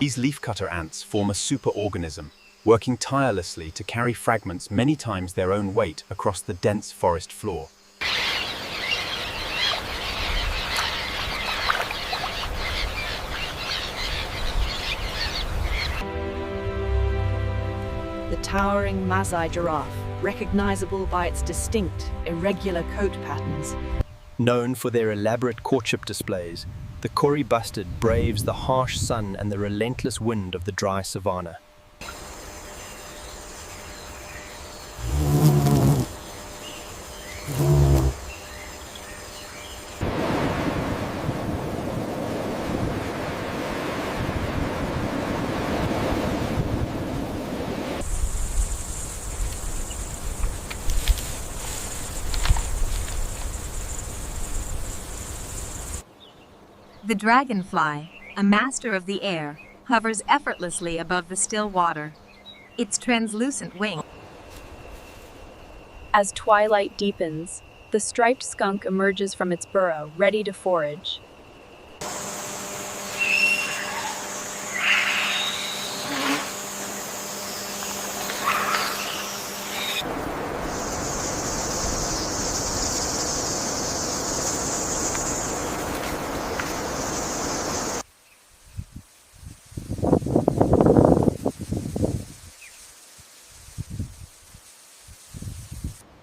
These leafcutter ants form a superorganism, working tirelessly to carry fragments many times their own weight across the dense forest floor. The towering Masai giraffe, recognizable by its distinct, irregular coat patterns. Known for their elaborate courtship displays, the Kori bustard braves the harsh sun and the relentless wind of the dry savanna. The dragonfly, a master of the air, hovers effortlessly above the still water. Its translucent wing. As twilight deepens, the striped skunk emerges from its burrow, ready to forage.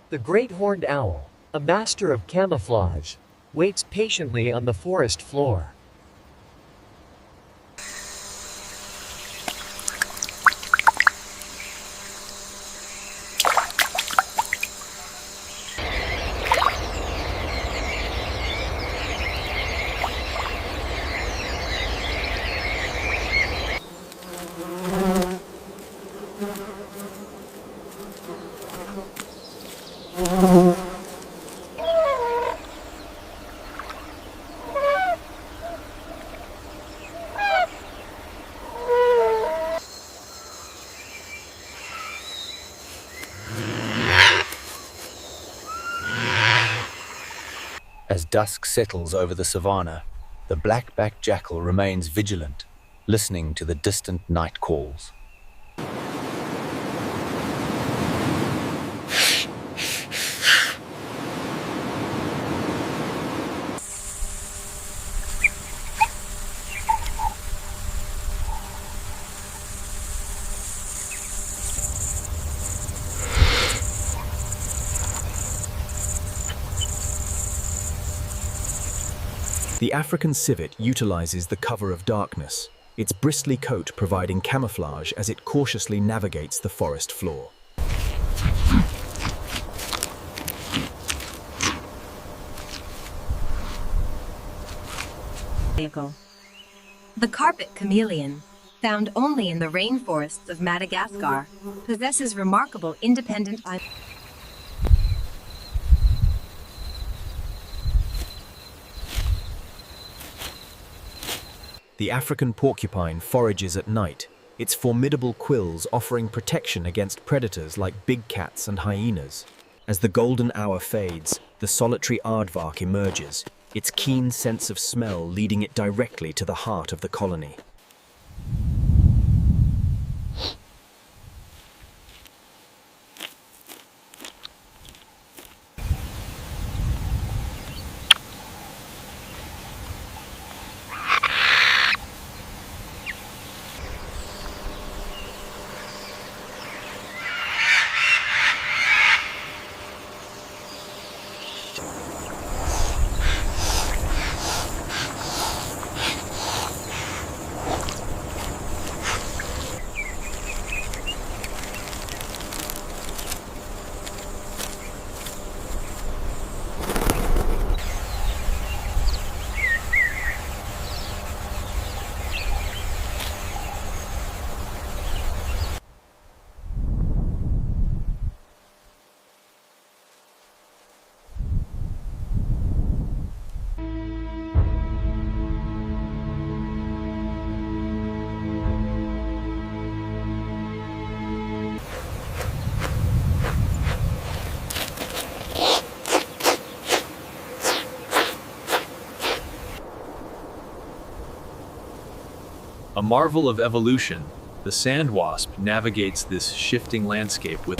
The great horned owl, a master of camouflage, waits patiently on the forest floor. As dusk settles over the savanna, the black-backed jackal remains vigilant, listening to the distant night calls. The African civet utilizes the cover of darkness, its bristly coat providing camouflage as it cautiously navigates the forest floor. The carpet chameleon, found only in the rainforests of Madagascar, possesses remarkable independent eye. The African porcupine forages at night, its formidable quills offering protection against predators like big cats and hyenas. As the golden hour fades, the solitary aardvark emerges, its keen sense of smell leading it directly to the heart of the colony. A marvel of evolution, the sand wasp navigates this shifting landscape with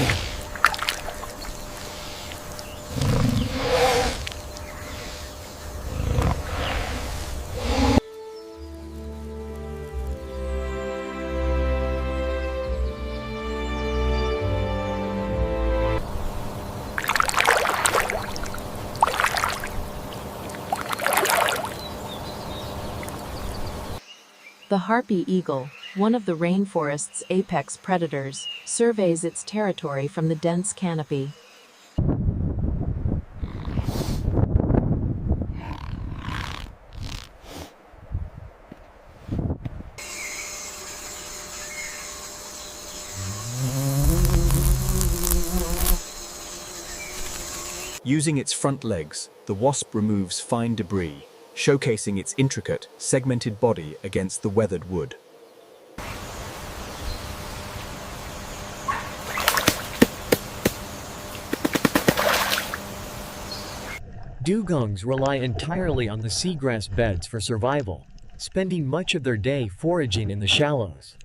The harpy eagle, one of the rainforest's apex predators, surveys its territory from the dense canopy. Using its front legs, the wasp removes fine debris, showcasing its intricate, segmented body against the weathered wood. Dugongs rely entirely on the seagrass beds for survival, spending much of their day foraging in the shallows.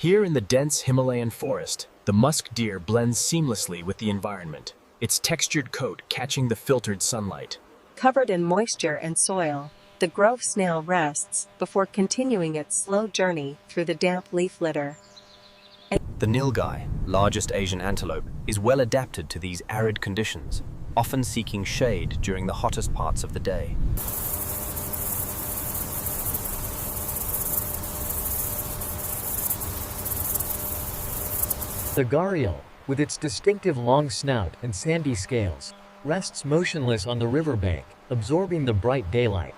Here in the dense Himalayan forest, the musk deer blends seamlessly with the environment, its textured coat catching the filtered sunlight. Covered in moisture and soil, the grove snail rests before continuing its slow journey through the damp leaf litter. The nilgai, largest Asian antelope, is well adapted to these arid conditions, often seeking shade during the hottest parts of the day. The gharial, with its distinctive long snout and sandy scales, rests motionless on the riverbank, absorbing the bright daylight.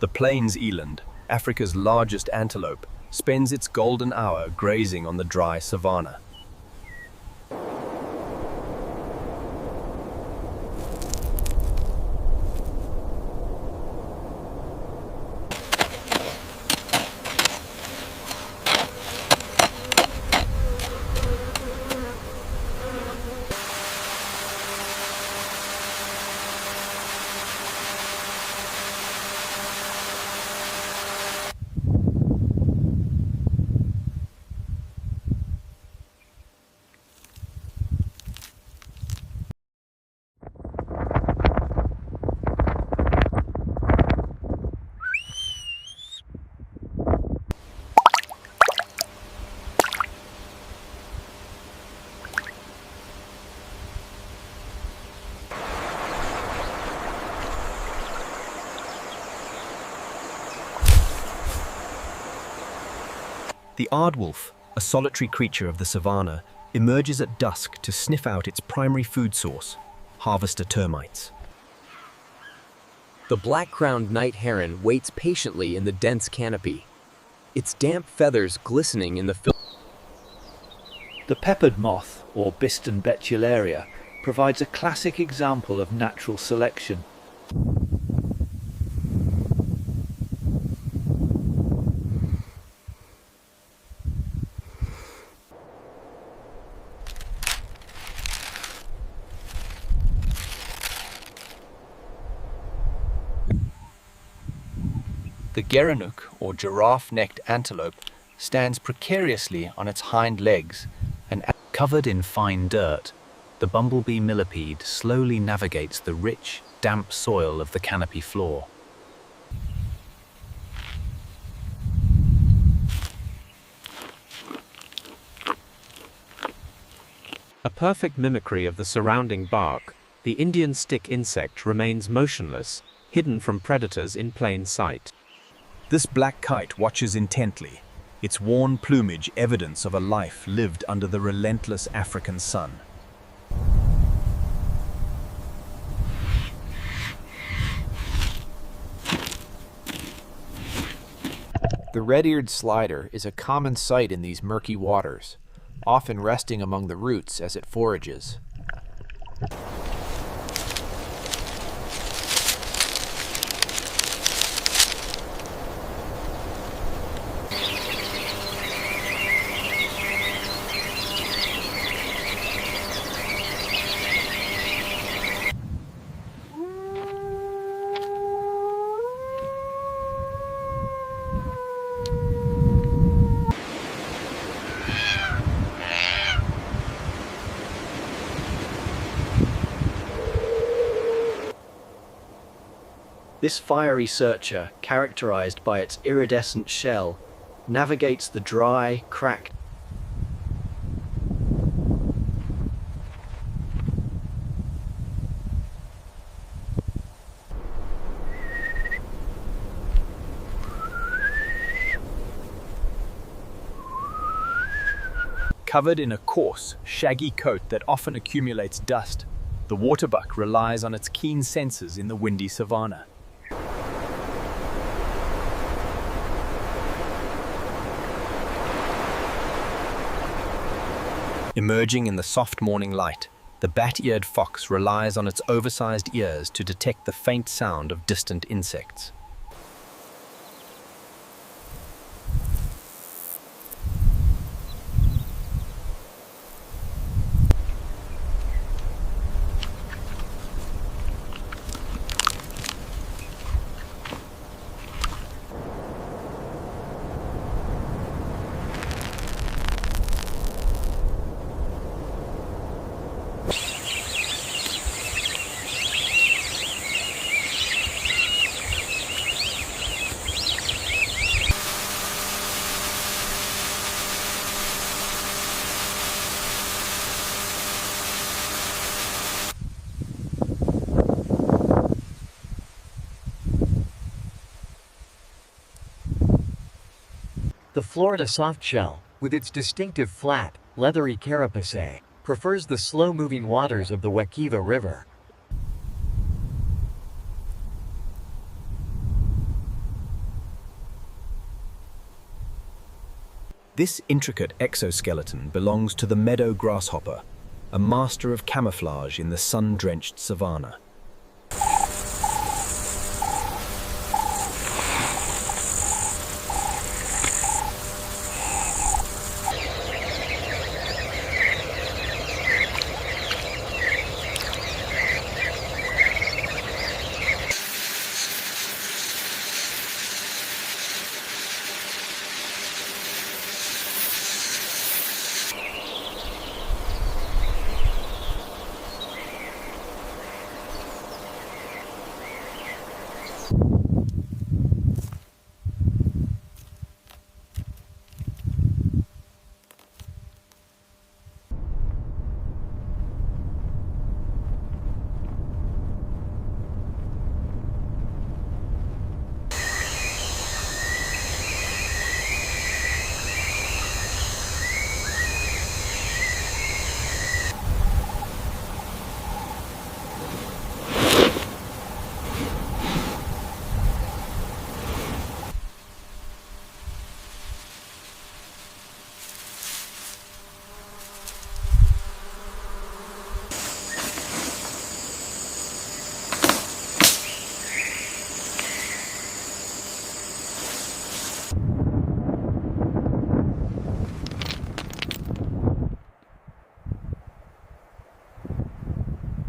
The plains eland, Africa's largest antelope, spends its golden hour grazing on the dry savanna. The aardwolf, a solitary creature of the savanna, emerges at dusk to sniff out its primary food source, harvester termites. The black-crowned night heron waits patiently in the dense canopy, its damp feathers glistening in the The peppered moth, or Biston betularia, provides a classic example of natural selection. The gerenuk, or giraffe-necked antelope, stands precariously on its hind legs and, covered in fine dirt, the bumblebee millipede slowly navigates the rich, damp soil of the canopy floor. A perfect mimicry of the surrounding bark, the Indian stick insect remains motionless, hidden from predators in plain sight. This black kite watches intently, its worn plumage evidence of a life lived under the relentless African sun. The red-eared slider is a common sight in these murky waters, often resting among the roots as it forages. This fiery searcher, characterized by its iridescent shell, navigates the dry, cracked covered in a coarse, shaggy coat that often accumulates dust. The waterbuck relies on its keen senses in the windy savanna. Emerging in the soft morning light, the bat-eared fox relies on its oversized ears to detect the faint sound of distant insects. The Florida softshell, with its distinctive flat, leathery carapace, prefers the slow-moving waters of the Wekiva River. This intricate exoskeleton belongs to the meadow grasshopper, a master of camouflage in the sun-drenched savanna.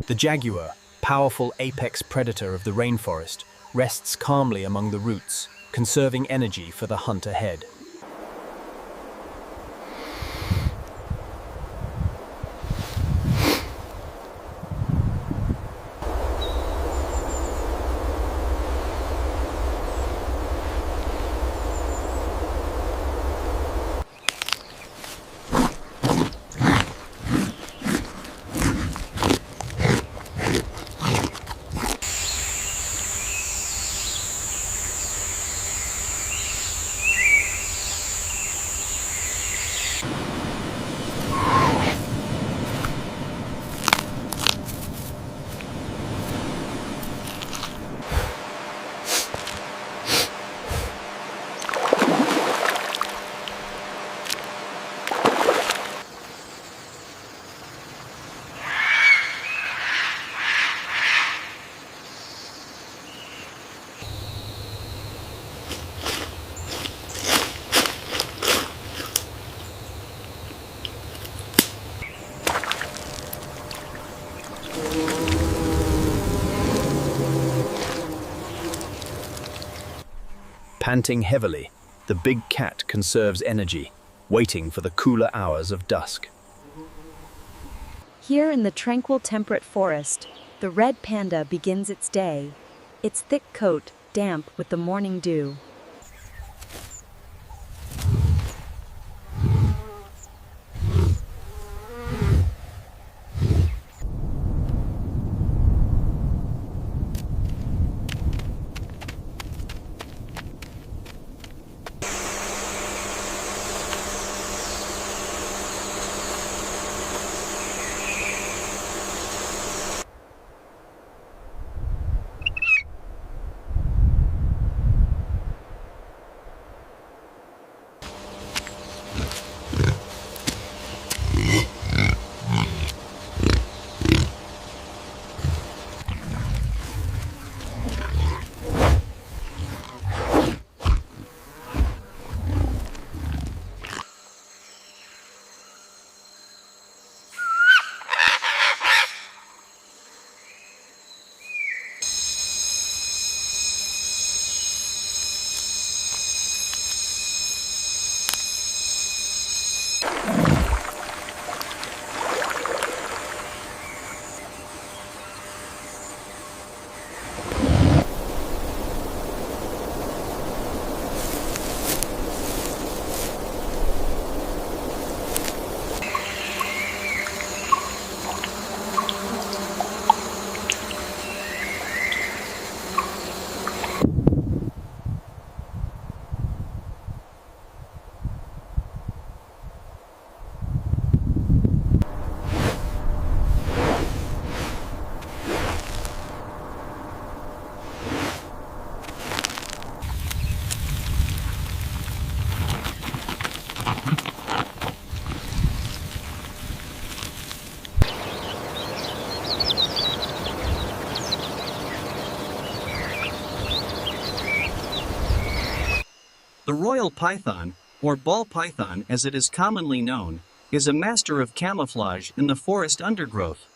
The jaguar, powerful apex predator of the rainforest, rests calmly among the roots, conserving energy for the hunt ahead. Panting heavily, the big cat conserves energy, waiting for the cooler hours of dusk. Here in the tranquil temperate forest, the red panda begins its day, its thick coat damp with the morning dew. The royal python, or ball python as it is commonly known, is a master of camouflage in the forest undergrowth.